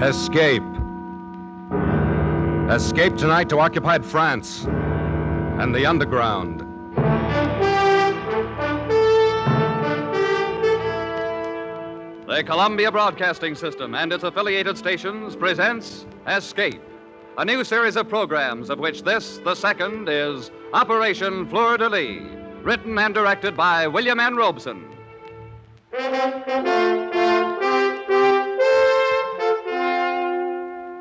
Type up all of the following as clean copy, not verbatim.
Escape. Escape tonight to occupied France and the underground. The Columbia Broadcasting System and its affiliated stations presents Escape, a new series of programs of which this, the second, is Operation Fleur de Lis, written and directed by William N. Robeson.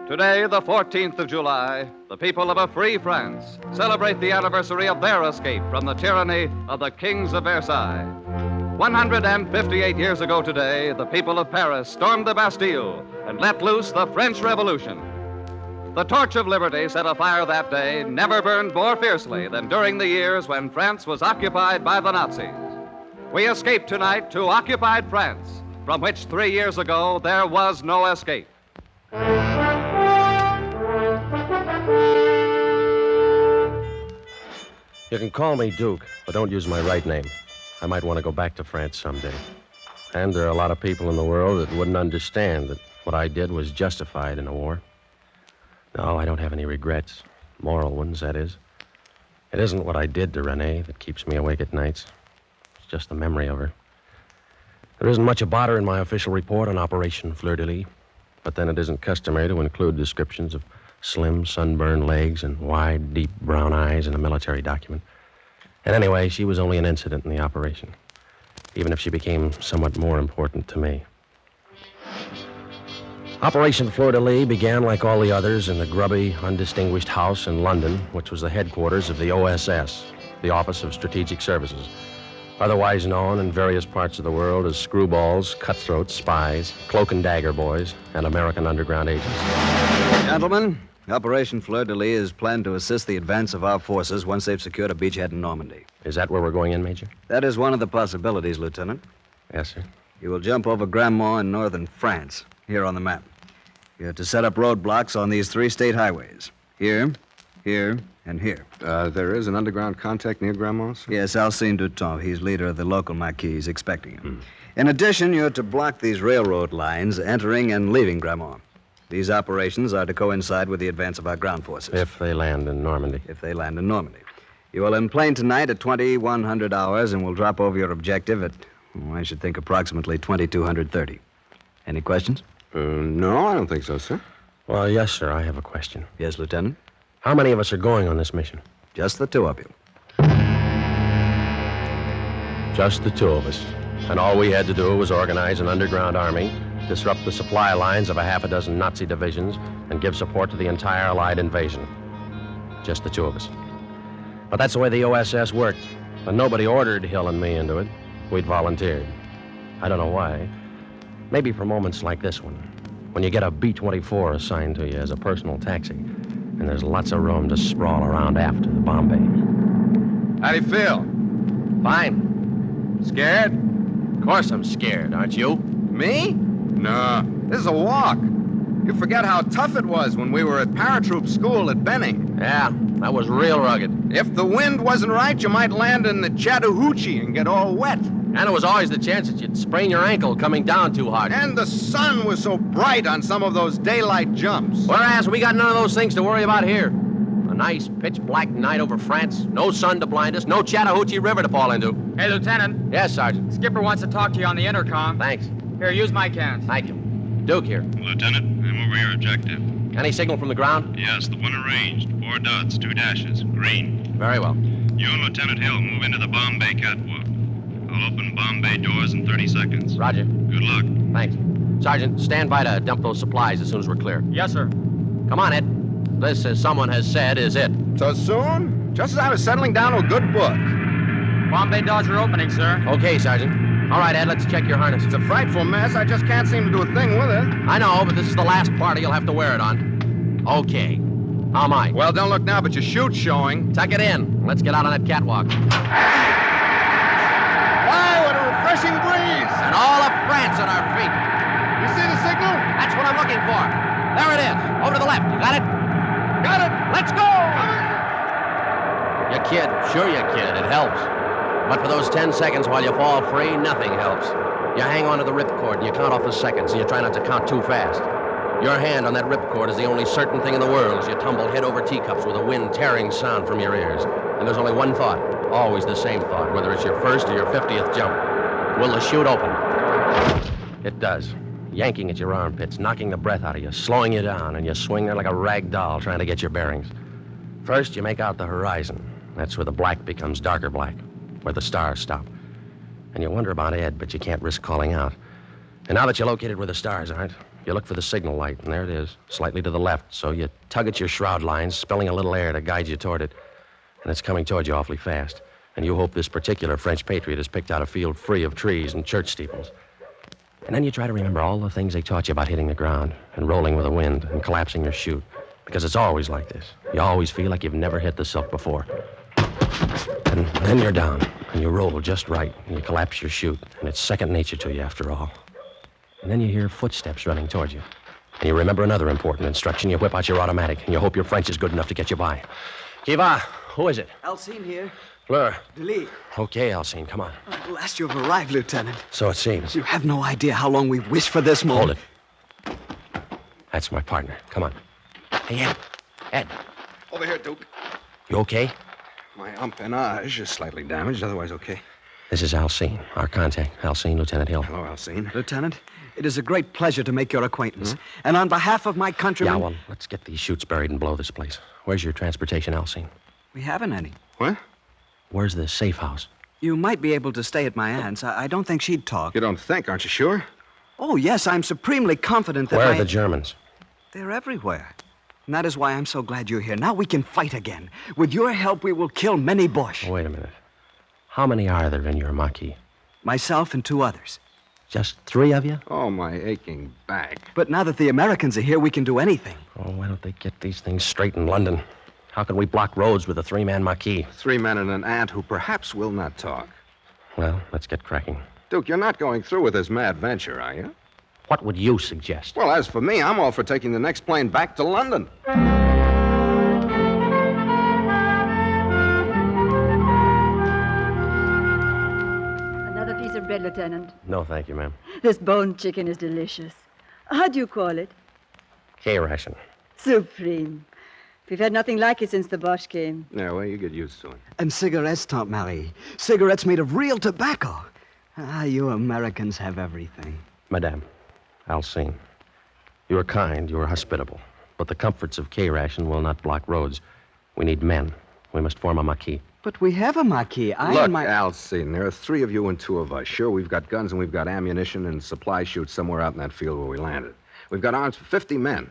Today, the 14th of July, the people of a free France celebrate the anniversary of their escape from the tyranny of the kings of Versailles. 158 years ago today, the people of Paris stormed the Bastille and let loose the French Revolution. The torch of liberty set afire that day never burned more fiercely than during the years when France was occupied by the Nazis. We escape tonight to occupied France, from which 3 years ago there was no escape. You can call me Duke, but don't use my right name. I might want to go back to France someday. And there are a lot of people in the world that wouldn't understand that what I did was justified in a war. No, I don't have any regrets. Moral ones, that is. It isn't what I did to Renee that keeps me awake at nights. It's just the memory of her. There isn't much about her in my official report on Operation Fleur de Lis, but then it isn't customary to include descriptions of slim, sunburned legs and wide, deep brown eyes in a military document. And anyway, she was only an incident in the operation, even if she became somewhat more important to me. Operation Fleur de Lis began, like all the others, in the grubby, undistinguished house in London, which was the headquarters of the OSS, the Office of Strategic Services, otherwise known in various parts of the world as screwballs, cutthroats, spies, cloak and dagger boys, and American underground agents. Gentlemen, Operation Fleur de Lis is planned to assist the advance of our forces once they've secured a beachhead in Normandy. Is that where we're going in, Major? That is one of the possibilities, Lieutenant. Yes, sir. You will jump over Grandmont in northern France, here on the map. You have to set up roadblocks on these 3 state highways. Here, here, and here. There is an underground contact near Grandma's? Yes, Alcine Duton. He's leader of the local Maquis. He's expecting him. In addition, you're to block these railroad lines entering and leaving Grandmont. These operations are to coincide with the advance of our ground forces. If they land in Normandy. If they land in Normandy. You will enplane tonight at 2100 hours and will drop over your objective at, I should think, approximately 2230. Any questions? No, I don't think so, sir. Well, yes, sir, I have a question. Yes, Lieutenant? How many of us are going on this mission? Just the 2 of you. Just the 2 of us. And all we had to do was organize an underground army, disrupt the supply lines of a half a dozen Nazi divisions, and give support to the entire Allied invasion. Just the 2 of us. But that's the way the OSS worked. And nobody ordered Hill and me into it. We'd volunteered. I don't know why. Maybe for moments like this one, when you get a B-24 assigned to you as a personal taxi, and there's lots of room to sprawl around after the Bombay. How do you feel? Fine. Scared? Of course I'm scared, aren't you? Me? No, this is a walk. You forget how tough it was when we were at paratroop school at Benning. Yeah, that was real rugged. If the wind wasn't right, you might land in the Chattahoochee and get all wet. And there was always the chance that you'd sprain your ankle coming down too hard. And the sun was so bright on some of those daylight jumps. Whereas we got none of those things to worry about here. A nice pitch-black night over France, no sun to blind us, no Chattahoochee River to fall into. Hey, Lieutenant. Yes, Sergeant. Skipper wants to talk to you on the intercom. Thanks. Here, use my cans. Thank you. Duke here. Lieutenant, I'm over your objective. Any signal from the ground? Yes, the one arranged. 4 dots, 2 dashes. Green. Very well. You and Lieutenant Hill move into the Bombay catwalk. I'll open Bombay doors in 30 seconds. Roger. Good luck. Thanks. Sergeant, stand by to dump those supplies as soon as we're clear. Yes, sir. Come on, Ed. This, as someone has said, is it. So soon? Just as I was settling down to a good book. Bombay doors are opening, sir. Okay, Sergeant. All right, Ed, let's check your harness. It's a frightful mess. I just can't seem to do a thing with it. I know, but this is the last party you'll have to wear it on. Okay. How am I? Well, don't look now, but your chute's showing. Tuck it in. Let's get out on that catwalk. Why, what a refreshing breeze. And all of France at our feet. You see the signal? That's what I'm looking for. There it is. Over to the left. You got it? Got it. Let's go! You kid. Sure you kid. It helps. But for those 10 seconds while you fall free, nothing helps. You hang on to the ripcord and you count off the seconds and you try not to count too fast. Your hand on that ripcord is the only certain thing in the world as you tumble head over teacups with a wind tearing sound from your ears. And there's only one thought, always the same thought, whether it's your first or your 50th jump. Will the chute open? It does. Yanking at your armpits, knocking the breath out of you, slowing you down, and you swing there like a rag doll trying to get your bearings. First, you make out the horizon. That's where the black becomes darker black, where the stars stop. And you wonder about Ed, but you can't risk calling out. And now that you're located where the stars aren't, you look for the signal light, and there it is, slightly to the left. So you tug at your shroud lines, spilling a little air to guide you toward it. And it's coming toward you awfully fast. And you hope this particular French patriot has picked out a field free of trees and church steeples. And then you try to remember all the things they taught you about hitting the ground and rolling with the wind and collapsing your chute. Because it's always like this. You always feel like you've never hit the silk before. And then you're down, and you roll just right, and you collapse your chute, and it's second nature to you after all. And then you hear footsteps running towards you. And you remember another important instruction. You whip out your automatic, and you hope your French is good enough to get you by. Qui va? Who is it? Alcine here. Fleur. Delis. Okay, Alcine, come on. At last you have arrived, Lieutenant. So it seems. You have no idea how long we've wished for this moment. Hold it. That's my partner. Come on. Hey, Ed. Ed. Over here, Duke. You okay? My empennage is slightly damaged, otherwise okay. This is Alcine, our contact. Alcine, Lieutenant Hill. Hello, Alcine. Lieutenant, it is a great pleasure to make your acquaintance. And on behalf of my countrymen... Yeah, well, let's get these chutes buried and blow this place. Where's your transportation, Alcine? We haven't any. What? Where's the safe house? You might be able to stay at my aunt's. I don't think she'd talk. You don't think, aren't you sure? Oh, yes, I'm supremely confident that Where are the Germans? They're everywhere. And that is why I'm so glad you're here. Now we can fight again. With your help, we will kill many Boche. Oh, wait a minute. How many are there in your Maquis? Myself and 2 others. Just 3 of you? Oh, my aching back. But now that the Americans are here, we can do anything. Oh, why don't they get these things straight in London? How can we block roads with a 3-man Maquis? 3 men and an aunt who perhaps will not talk. Well, let's get cracking. Duke, you're not going through with this mad venture, are you? What would you suggest? Well, as for me, I'm all for taking the next plane back to London. Another piece of bread, Lieutenant. No, thank you, ma'am. This boned chicken is delicious. How do you call it? K-ration. Supreme. We've had nothing like it since the Boche came. Yeah, well, you get used to it. And cigarettes, Tante Marie. Cigarettes made of real tobacco. Ah, you Americans have everything. Madame, Alcine, you are kind, you are hospitable, but the comforts of K-ration will not block roads. We need men. We must form a Maquis. But we have a Maquis. Look, and my... Alcine, there are 3 of you and 2 of us. Sure, we've got guns and we've got ammunition and supply chutes somewhere out in that field where we landed. We've got arms for 50 men.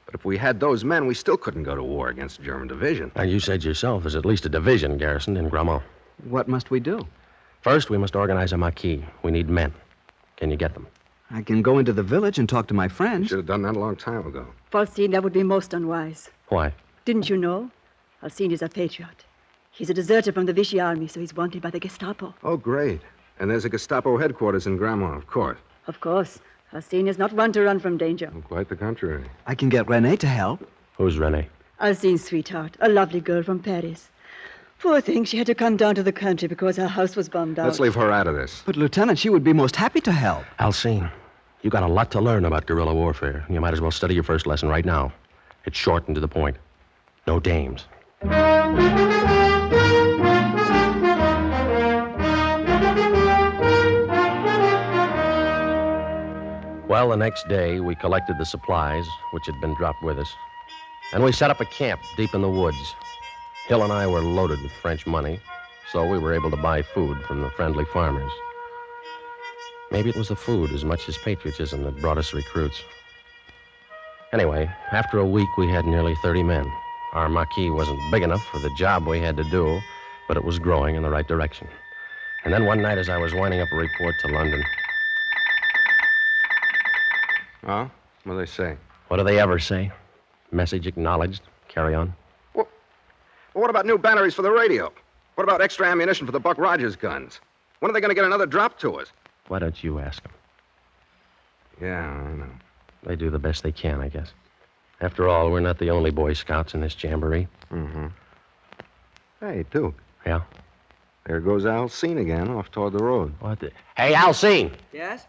But if we had those men, we still couldn't go to war against a German division. And you said yourself there's at least a division garrisoned in Grammont. What must we do? First, we must organize a Maquis. We need men. Can you get them? I can go into the village and talk to my friends. Should have done that a long time ago. Alcine, that would be most unwise. Why? Didn't you know? Alcine is a patriot. He's a deserter from the Vichy army, so he's wanted by the Gestapo. Oh, great. And there's a Gestapo headquarters in Grammont, of course. Of course. Alcine is not one to run from danger. Well, quite the contrary. I can get Renee to help. Who's Renee? Alcine's sweetheart, a lovely girl from Paris. Poor thing, she had to come down to the country because her house was bombed out. Let's leave her out of this. But, Lieutenant, she would be most happy to help. Alcine, you got a lot to learn about guerrilla warfare, and you might as well study your first lesson right now. It's short and to the point. No dames. Well, the next day, we collected the supplies, which had been dropped with us, and we set up a camp deep in the woods. Hill and I were loaded with French money, so we were able to buy food from the friendly farmers. Maybe it was the food as much as patriotism that brought us recruits. Anyway, after a week, we had nearly 30 men. Our Maquis wasn't big enough for the job we had to do, but it was growing in the right direction. And then one night, as I was winding up a report to London... Oh? What do they say? What do they ever say? Message acknowledged. Carry on. Well, what about new batteries for the radio? What about extra ammunition for the Buck Rogers guns? When are they going to get another drop to us? Why don't you ask them? Yeah, I know. They do the best they can, I guess. After all, we're not the only Boy Scouts in this jamboree. Mm-hmm. Hey, Duke. Yeah? There goes Alcine again, off toward the road. What the... Hey, Alcine! Yes?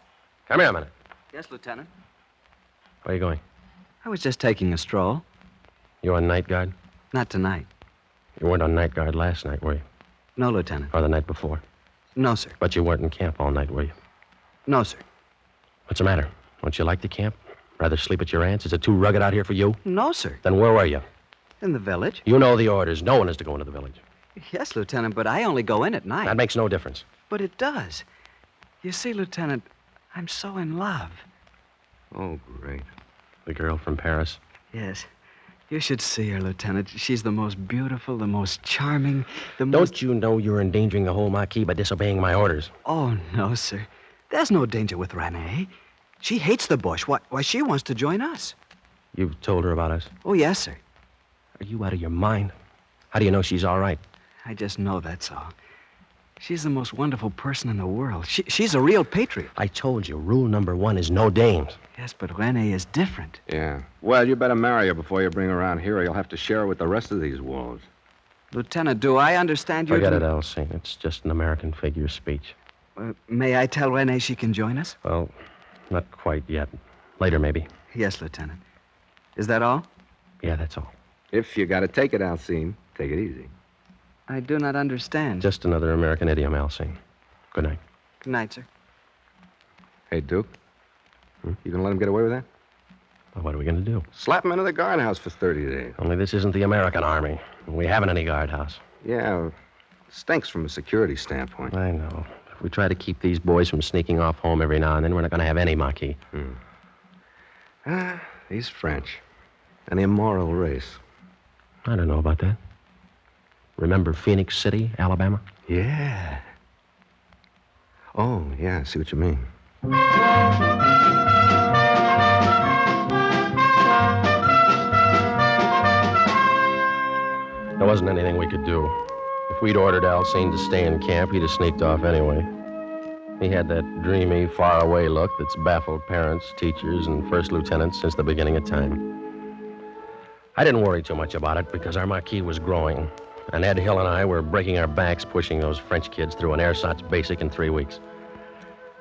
Come here a minute. Yes, Lieutenant. Where are you going? I was just taking a stroll. You on night guard? Not tonight. You weren't on night guard last night, were you? No, Lieutenant. Or the night before? No, sir. But you weren't in camp all night, were you? No, sir. What's the matter? Don't you like the camp? Rather sleep at your aunt's? Is it too rugged out here for you? No, sir. Then where were you? In the village? You know the orders. No one is to go into the village. Yes, Lieutenant, but I only go in at night. That makes no difference. But it does. You see, Lieutenant, I'm so in love. Oh, great. The girl from Paris? Yes. You should see her, Lieutenant. She's the most beautiful, the most charming, Don't you know you're endangering the whole Marquis by disobeying my orders? Oh, no, sir. There's no danger with Renee. She hates the bush. Why, she wants to join us. You've told her about us? Oh, yes, sir. Are you out of your mind? How do you know she's all right? I just know that's all. She's the most wonderful person in the world. She's a real patriot. I told you, rule number 1 is no dames. Yes, but Renee is different. Yeah. Well, you better marry her before you bring her around here, or you'll have to share her with the rest of these wolves. Lieutenant, do I understand you? Forget it, Elsie. It's just an American figure of speech. May I tell Renee she can join us? Well, not quite yet. Later, maybe. Yes, Lieutenant. Is that all? Yeah, that's all. If you got to take it, Alcine, take it easy. I do not understand. Just another American idiom, Elsie. Good night. Good night, sir. Hey, Duke, you gonna let him get away with that? Well, what are we going to do? Slap him into the guardhouse for 30 days. Only this isn't the American Army. We haven't any guardhouse. Yeah, stinks from a security standpoint. I know. If we try to keep these boys from sneaking off home every now and then, we're not going to have any Marquis. These French. An immoral race. I don't know about that. Remember Phoenix City, Alabama? Yeah. Oh, yeah, I see what you mean. There wasn't anything we could do. If we'd ordered Alcine to stay in camp, he'd have sneaked off anyway. He had that dreamy, faraway look that's baffled parents, teachers, and first lieutenants since the beginning of time. I didn't worry too much about it because our Marquis was growing, and Ed Hill and I were breaking our backs pushing those French kids through an ersatz basic in 3 weeks.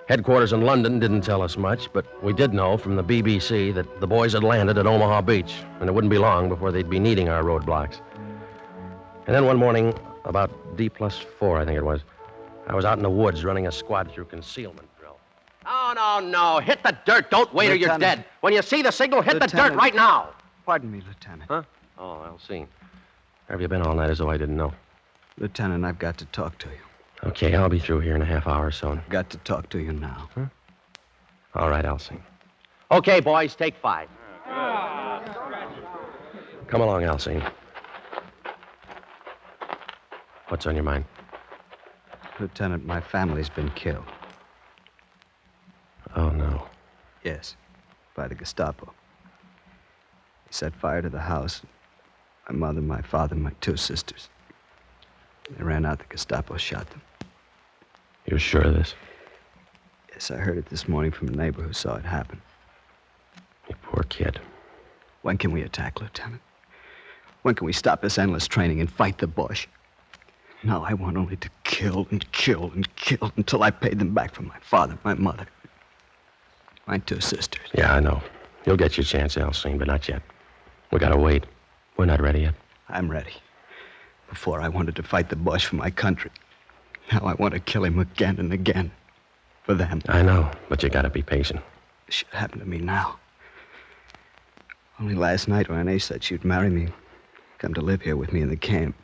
Headquarters in London didn't tell us much, but we did know from the BBC that the boys had landed at Omaha Beach, and it wouldn't be long before they'd be needing our roadblocks. And then one morning, about D+4, I think it was, I was out in the woods running a squad through concealment drill. No. Hit the dirt. Don't wait or you're Lieutenant. dead. When you see the signal, hit the dirt Lieutenant. right now. Pardon me, Lieutenant. Huh? Oh, I'll see. Where have you been all night as though I didn't know? Lieutenant, I've got to talk to you. Okay, I'll be through here in a half hour or so. I've got to talk to you now. All right, I'll sing. Okay, boys, take 5. Come along, Alcine. What's on your mind? Lieutenant, my family's been killed. Oh, no. Yes, by the Gestapo. They set fire to the house. My mother, my father, my 2 sisters. They ran out. The Gestapo shot them. You're sure of this? Yes, I heard it this morning from a neighbor who saw it happen. You poor kid. When can we attack, Lieutenant? When can we stop this endless training and fight the bush? No, I want only to kill and kill and kill until I pay them back for my father, my mother, my 2 sisters. Yeah, I know. You'll get your chance, Alcine, but not yet. We gotta wait. We're not ready yet. I'm ready. Before I wanted to fight the bush for my country. Now I want to kill him again and again. For them. I know, but you gotta be patient. This should happen to me now. Only last night Renee said she'd marry me. Come to live here with me in the camp.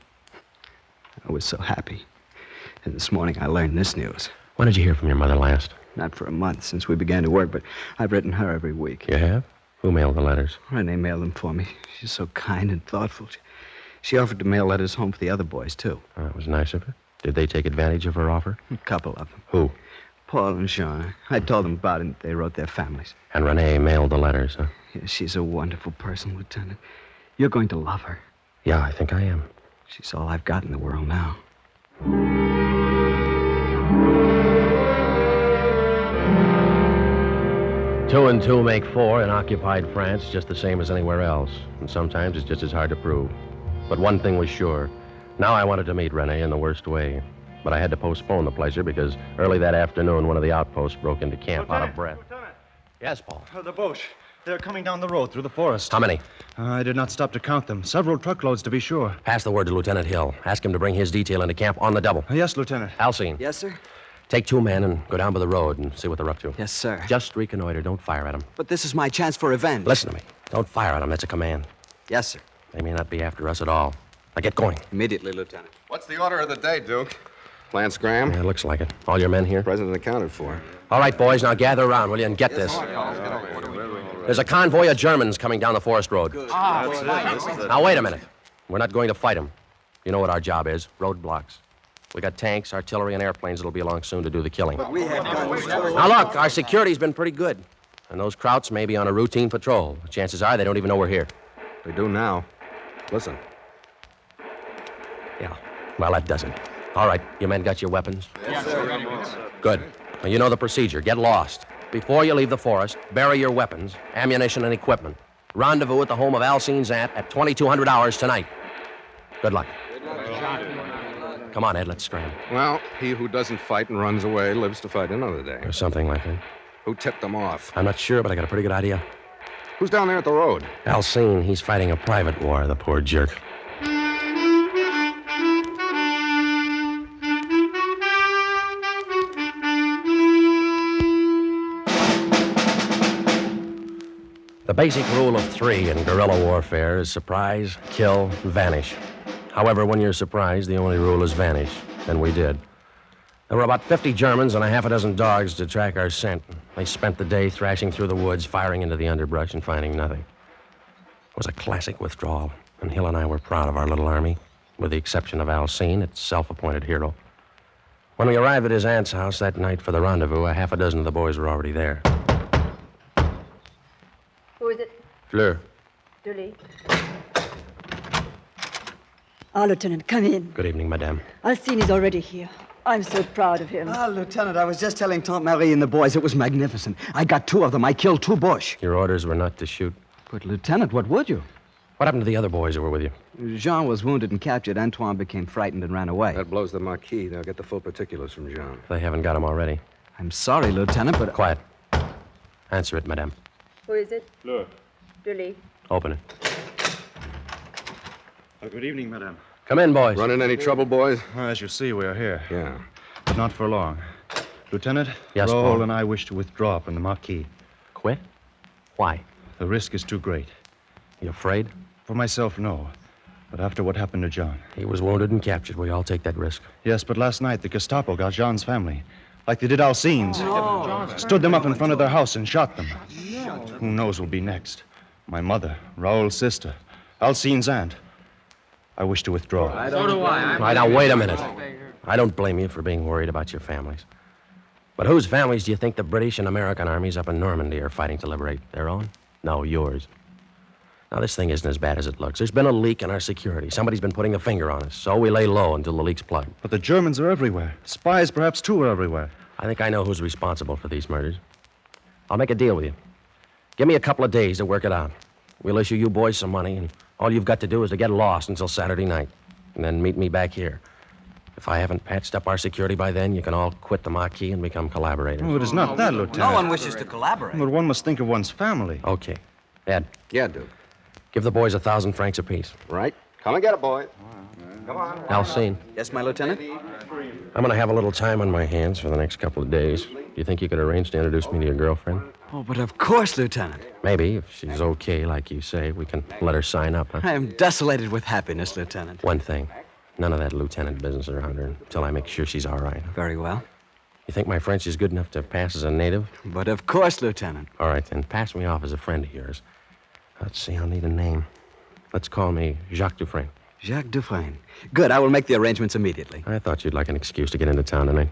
I was so happy. And this morning I learned this news. When did you hear from your mother last? Not for a month since we began to work, but I've written her every week. You have? Who mailed the letters? Renee mailed them for me. She's so kind and thoughtful. She offered to mail letters home for the other boys, too. Oh, that was nice of her. Did they take advantage of her offer? A couple of them. Who? Paul and Jean. I told them about it, and they wrote their families. And Renee mailed the letters, huh? Yes, she's a wonderful person, Lieutenant. You're going to love her. Yeah, I think I am. She's all I've got in the world now. 2 and 2 make 4 in occupied France, just the same as anywhere else. And sometimes it's just as hard to prove. But one thing was sure. Now I wanted to meet Renee in the worst way. But I had to postpone the pleasure because early that afternoon, one of the outposts broke into camp out of breath. Lieutenant, Yes, Paul. the Boche. They're coming down the road through the forest. How many? I did not stop to count them. Several truckloads, to be sure. Pass the word to Lieutenant Hill. Ask him to bring his detail into camp on the double. Yes, Lieutenant. Alcine. Yes, sir? Take 2 men and go down by the road and see what they're up to. Yes, sir. Just reconnoiter. Don't fire at them. But this is my chance for revenge. Listen to me. Don't fire at them. That's a command. Yes, sir. They may not be after us at all. Now get going. Immediately, Lieutenant. What's the order of the day, Duke? Lance Graham? Yeah, it looks like it. All your men here? President accounted for. All right, boys, now gather around, will you, and get this. There's a convoy of Germans coming down the forest road. Now, wait a minute. We're not going to fight them. You know what our job is, roadblocks. We got tanks, artillery, and airplanes that'll be along soon to do the killing. But we have guns. Now, look, our security's been pretty good. And those Krauts may be on a routine patrol. Chances are they don't even know we're here. They do now. Listen. Yeah, well, that does it. All right, you men got your weapons? Yes, sir. Good. Now, you know the procedure. Get lost. Before you leave the forest, bury your weapons, ammunition, and equipment. Rendezvous at the home of Alcine's aunt at 2200 hours tonight. Good luck. Come on, Ed, let's scram. Well, he who doesn't fight and runs away lives to fight another day. Or something like that. Who tipped them off? I'm not sure, but I got a pretty good idea. Who's down there at the road? Alcine, he's fighting a private war, the poor jerk. The basic rule of 3 in guerrilla warfare is surprise, kill, vanish. However, when you're surprised, the only rule is vanish, and we did. There were about 50 Germans and a half a dozen dogs to track our scent. They spent the day thrashing through the woods, firing into the underbrush, and finding nothing. It was a classic withdrawal, and Hill and I were proud of our little army, with the exception of Alcine, its self-appointed hero. When we arrived at his aunt's house that night for the rendezvous, a half a dozen of the boys were already there. Who is it? Fleur. Julie. Ah, Lieutenant, come in. Good evening, madame. Alcine is already here. I'm so proud of him. Ah, Lieutenant, I was just telling Tante Marie and the boys it was magnificent. I got 2 of them. I killed 2 Boche. Your orders were not to shoot. But, Lieutenant, what would you? What happened to the other boys who were with you? Jean was wounded and captured. Antoine became frightened and ran away. That blows the Marquis. They'll get the full particulars from Jean. They haven't got him already. I'm sorry, Lieutenant, but... Quiet. Answer it, madame. Who is it? Fleur. Julie. Open it. Good evening, madame. Come in, boys. Run in any trouble, boys? As you see, we are here. Yeah. But not for long. Lieutenant, Yes, Raoul Paul. and I wish to withdraw from the Marquis. Quit? Why? The risk is too great. You afraid? For myself, no. But after what happened to John. He was wounded and captured. We all take that risk. Yes, but last night the Gestapo got John's family. Like they did Alcine's. Stood them up in front of their house and shot them. Who knows who'll be next? My mother, Raoul's sister, Alcine's aunt. I wish to withdraw. So do I. All right, now, wait a minute. I don't blame you for being worried about your families. But whose families do you think the British and American armies up in Normandy are fighting to liberate? Their own? No, yours. Now, this thing isn't as bad as it looks. There's been a leak in our security. Somebody's been putting a finger on us, so we lay low until the leak's plugged. But the Germans are everywhere. Spies, perhaps, too, are everywhere. I think I know who's responsible for these murders. I'll make a deal with you. Give me a couple of days to work it out. We'll issue you boys some money, and all you've got to do is to get lost until Saturday night, and then meet me back here. If I haven't patched up our security by then, you can all quit the Marquis and become collaborators. Oh, it is not that, Lieutenant. No one wishes to collaborate. But one must think of one's family. Okay. Ed, Yeah, Duke. give the boys 1,000 francs apiece. Right? Come and get it, boy. Come on. Alcine, Yes, my Lieutenant? I'm going to have a little time on my hands for the next couple of days. Do you think you could arrange to introduce me to your girlfriend? Oh, but of course, Lieutenant. Maybe, if she's okay, like you say, we can let her sign up, huh? I am desolated with happiness, Lieutenant. One thing. None of that lieutenant business around her until I make sure she's all right. Very well. You think my French is good enough to pass as a native? But of course, Lieutenant. All right, then pass me off as a friend of yours. Let's see, I'll need a name. Let's call me Jacques Dufresne. Jacques Dufresne. Good, I will make the arrangements immediately. I thought you'd like an excuse to get into town tonight.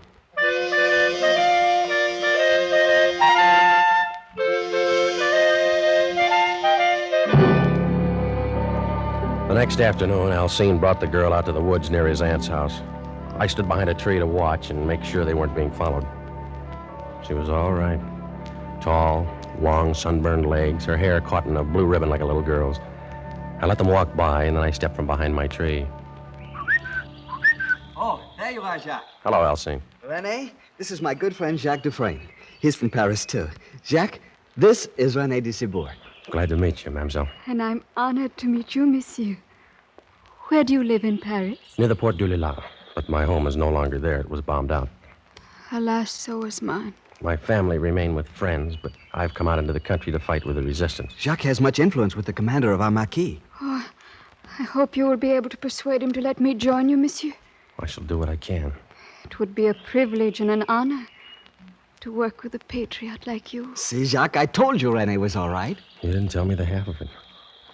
The next afternoon, Alcine brought the girl out to the woods near his aunt's house. I stood behind a tree to watch and make sure they weren't being followed. She was all right. Tall, long, sunburned legs, her hair caught in a blue ribbon like a little girl's. I let them walk by, and then I stepped from behind my tree. Oh, there you are, Jacques. Hello, Alcine. René, this is my good friend Jacques Dufresne. He's from Paris, too. Jacques, This is René de Cibourg. Glad to meet you, mademoiselle. And I'm honored to meet you, monsieur. Where do you live in Paris? Near the Porte du Lilas. But my home is no longer there. It was bombed out. Alas, so was mine. My family remain with friends, but I've come out into the country to fight with the resistance. Jacques has much influence with the commander of our Maquis. Oh, I hope you will be able to persuade him to let me join you, monsieur. I shall do what I can. It would be a privilege and an honor to work with a patriot like you. See, Jacques, I told you René was all right. You didn't tell me the half of it.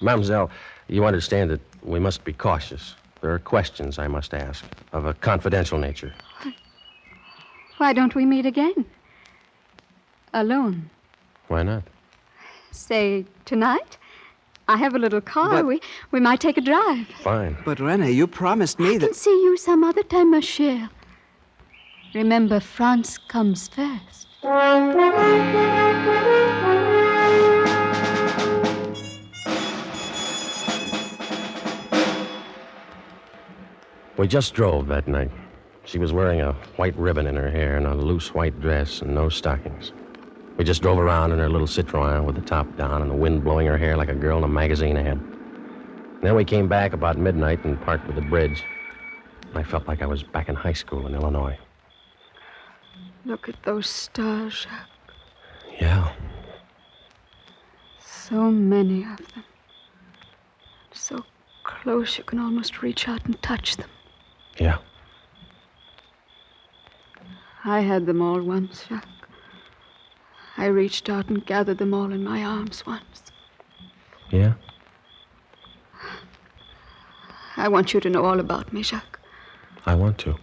Mademoiselle, you understand that we must be cautious. There are questions I must ask of a confidential nature. Why don't we meet again? Alone. Why not? Say, tonight? I have a little car. But- We might take a drive. Fine. But, René, you promised me I that... can see you some other time, ma chère. Remember, France comes first. We just drove that night. She was wearing a white ribbon in her hair and a loose white dress and no stockings. We just drove around in her little Citroën with the top down and the wind blowing her hair like a girl in a magazine ad. Then we came back about midnight and parked with the bridge. I felt like I was back in high school in Illinois. Look at those stars, Jacques. Yeah. So many of them. So close you can almost reach out and touch them. Yeah. I had them all once, Jacques. I reached out and gathered them all in my arms once. Yeah? I want you to know all about me, Jacques. I want to.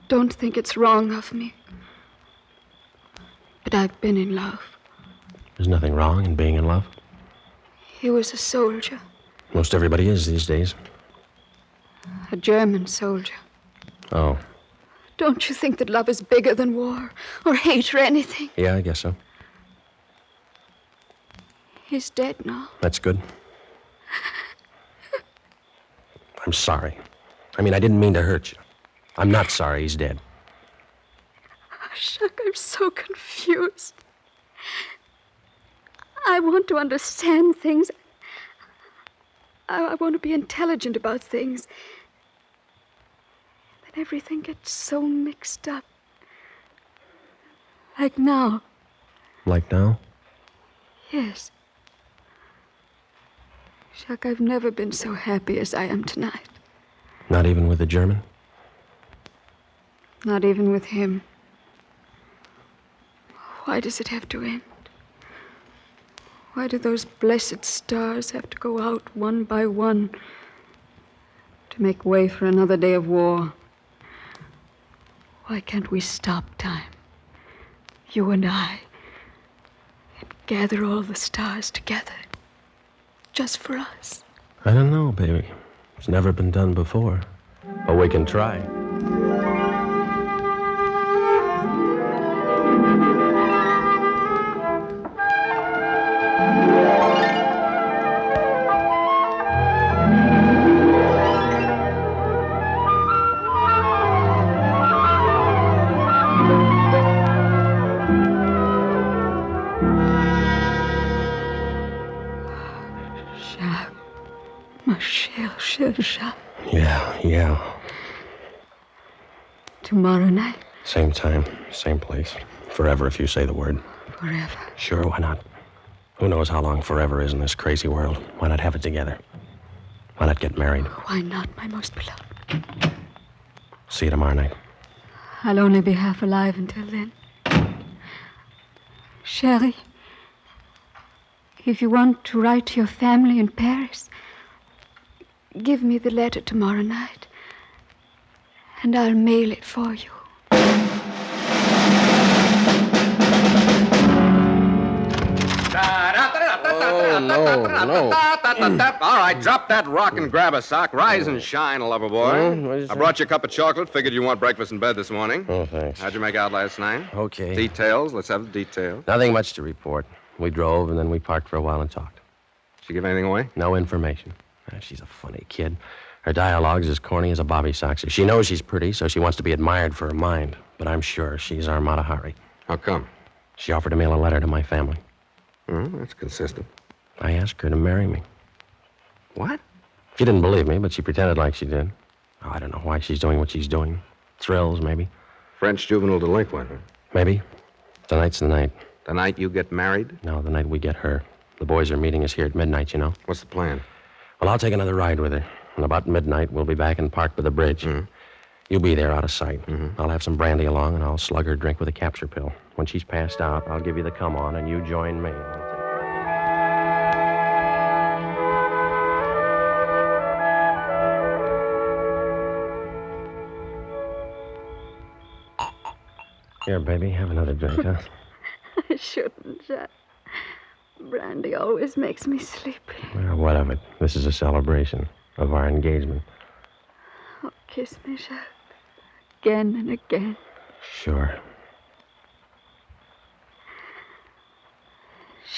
Don't think it's wrong of me. But I've been in love. There's nothing wrong in being in love. He was a soldier, Most everybody is these days. a German soldier. Oh, Don't you think that love is bigger than war or hate or anything? yeah, I guess so. He's dead now. That's good. I'm sorry. I mean, I didn't mean to hurt you. I'm not sorry he's dead. Jacques, I'm so confused. I want to understand things. I want to be intelligent about things. Then everything gets so mixed up. Like now. Like now? Yes. Jacques, I've never been so happy as I am tonight. Not even with the German? Not even with him. Why does it have to end? Why do those blessed stars have to go out one by one to make way for another day of war? Why can't we stop time, you and I, and gather all the stars together, just for us? I don't know, baby. It's never been done before. But we can try. Jacques, ma cher Jacques. Yeah. Tomorrow night, Same time, same place. Forever if you say the word. forever. Sure, why not? Who knows how long forever is in this crazy world? Why not have it together? Why not get married? Why not, my most beloved? See you tomorrow night. I'll only be half alive until then. Chérie, if you want to write to your family in Paris, give me the letter tomorrow night, and I'll mail it for you. No. All right, drop that rock and grab a sock. Rise and shine, lover boy. I brought you a cup of chocolate. Figured you want breakfast in bed this morning. Oh, thanks. How'd you make out last night? Okay. Details. Let's have the details. Nothing much to report. We drove, and then we parked for a while and talked. Did she give anything away? No information. She's a funny kid. Her dialogue's as corny as a bobby soxer. She knows she's pretty, so she wants to be admired for her mind. But I'm sure she's our Mata Hari. How come? She offered to mail a letter to my family. Oh, that's consistent. I asked her to marry me. What? She didn't believe me, but she pretended like she did. Oh, I don't know why she's doing what she's doing. Thrills, maybe. French juvenile delinquent, huh? Maybe. Tonight's the night. The night you get married? No, the night we get her. The boys are meeting us here at midnight, you know. What's the plan? Well, I'll take another ride with her. And about midnight, we'll be back in park by the bridge. Mm-hmm. You'll be there out of sight. Mm-hmm. I'll have some brandy along, and I'll slug her drink with a capture pill. When she's passed out, I'll give you the come on, and you join me. Here, baby, have another drink, huh? I shouldn't, Jack. Brandy always makes me sleepy. Well, what of it? This is a celebration of our engagement. Oh, kiss me, Jack. Again and again. Sure.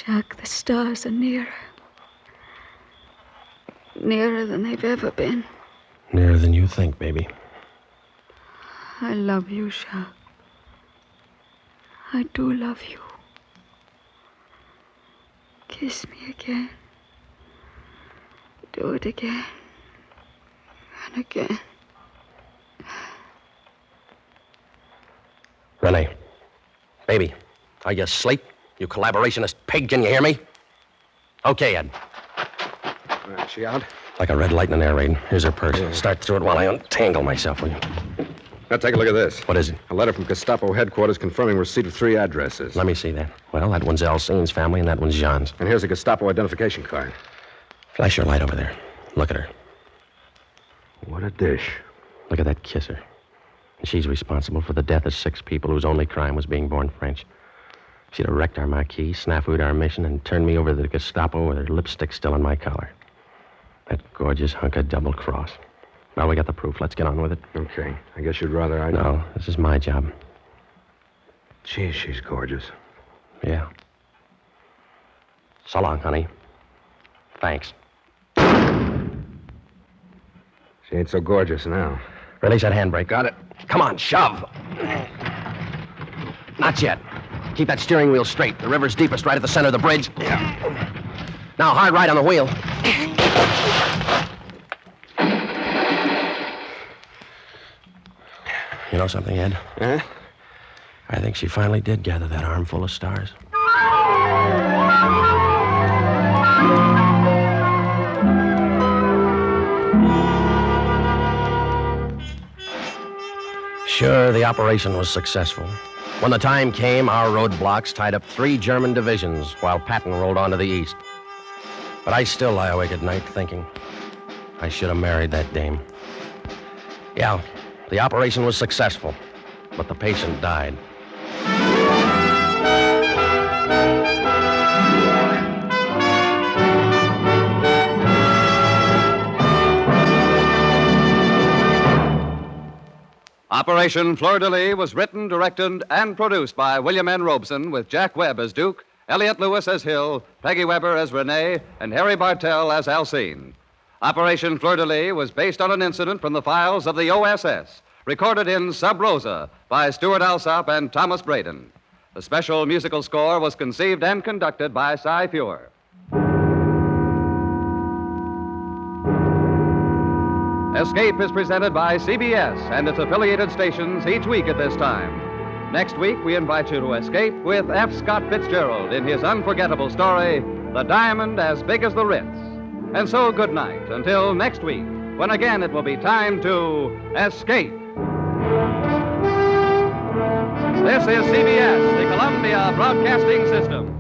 Jack, the stars are nearer. Nearer than they've ever been. Nearer than you think, baby. I love you, Jack. I do love you. Kiss me again. Do it again. And again. Renee. Baby, are you asleep? You collaborationist pig, can you hear me? Okay, Ed. Is she out? Like a red light in an air raid. Here's her purse. Start through it while I untangle myself, will you? Now, take a look at this. What is it? A letter from Gestapo headquarters confirming receipt of 3 addresses. Let me see that. Well, that one's Alcine's family, and that one's Jean's. And here's a Gestapo identification card. Flash your light over there. Look at her. What a dish. Look at that kisser. And she's responsible for the death of 6 people whose only crime was being born French. She'd have wrecked our marquee, snafu'd our mission, and turned me over to the Gestapo with her lipstick still on my collar. That gorgeous hunk of double cross. Well, we got the proof. Let's get on with it. Okay. I guess you'd rather I... No, this is my job. Gee, she's gorgeous. Yeah. So long, honey. Thanks. She ain't so gorgeous now. Release that handbrake. Got it. Come on, shove. Not yet. Keep that steering wheel straight. The river's deepest right at the center of the bridge. Yeah. Now, hard right on the wheel. You know something, Ed? Huh? I think she finally did gather that armful of stars. Sure, the operation was successful. When the time came, our roadblocks tied up 3 German divisions while Patton rolled on to the east. But I still lie awake at night thinking I should have married that dame. Yeah, the operation was successful, but the patient died. Operation Fleur de Lis was written, directed, and produced by William N. Robeson with Jack Webb as Duke, Elliot Lewis as Hill, Peggy Weber as Renee, and Harry Bartell as Alcine. Operation Fleur de Lis was based on an incident from the files of the OSS, recorded in Sub Rosa by Stuart Alsop and Thomas Braden. The special musical score was conceived and conducted by Cy Fleur. Escape is presented by CBS and its affiliated stations each week at this time. Next week, we invite you to escape with F. Scott Fitzgerald in his unforgettable story, The Diamond as Big as the Ritz. And so, good night, until next week, when again it will be time to escape. This is CBS, the Columbia Broadcasting System.